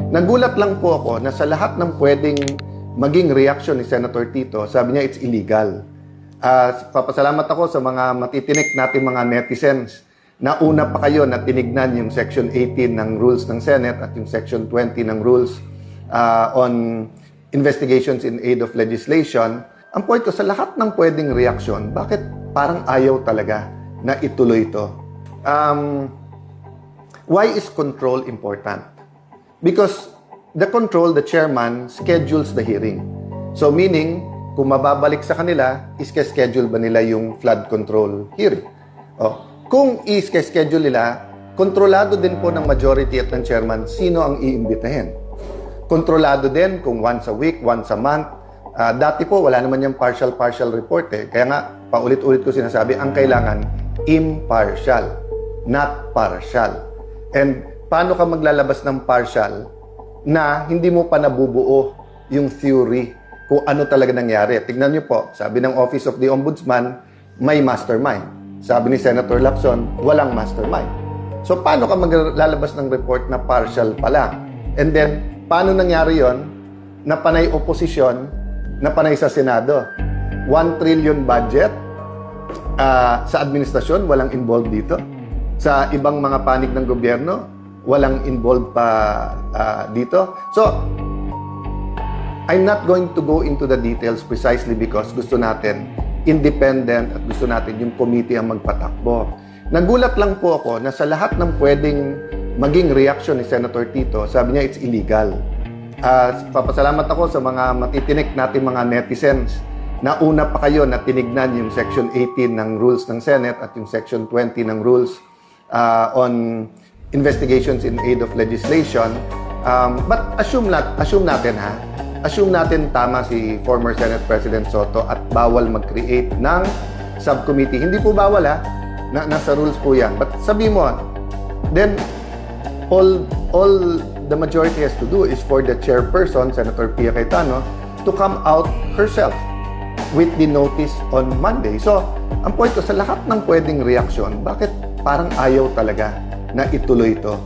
Nagulat lang po ako na sa lahat ng pwedeng maging reaction ni Senator Tito, sabi niya it's illegal. Papasalamat ako sa mga matitinik nating mga netizens na una pa kayo na tinignan yung Section 18 ng Rules ng Senate at yung Section 20 ng Rules on Investigations in Aid of Legislation. Ang point ko, sa lahat ng pwedeng reaction, bakit parang ayaw talaga na ituloy ito? Why is control important? Because the chairman schedules the hearing. So meaning, kung mababalik sa kanila, iske-schedule ba nila yung flood control hearing? Kung iske-schedule nila, kontrolado din po ng majority at ng chairman sino ang iimbitahin. Kontrolado din kung once a week, once a month. Dati po, wala naman yung partial report eh. Kaya nga, paulit-ulit ko sinasabi, ang kailangan impartial, not partial. And paano ka maglalabas ng partial na hindi mo pa nabubuo yung theory kung ano talaga nangyari? Tignan niyo po, sabi ng Office of the Ombudsman, may mastermind. Sabi ni Senator Lacson, walang mastermind. So paano ka maglalabas ng report na partial pa lang? And then, paano nangyari yon na panay oposisyon, na panay sa Senado? 1 trillion budget sa administrasyon, walang involved dito. Sa ibang mga panig ng gobyerno, walang involved pa dito. So, I'm not going to go into the details precisely because gusto natin independent at gusto natin yung committee ang magpatakbo. Nagulat lang po ako na sa lahat ng pwedeng maging reaction ni Senator Tito, sabi niya it's illegal. Papasalamat ako sa mga matitinik nating mga netizens na una pa kayo na tinignan yung Section 18 ng Rules ng Senate at yung Section 20 ng Rules on Investigations in Aid of Legislation. But assume natin tama si former Senate President Soto at bawal mag-create ng subcommittee. Hindi po bawal nasa rules po yan. But sabi mo, then all the majority has to do is for the chairperson, Senator Pia Cayetano, to come out herself with the notice on Monday. So, ang point ko, sa lahat ng pwedeng reaksyon, bakit parang ayaw talaga na ituloy ito?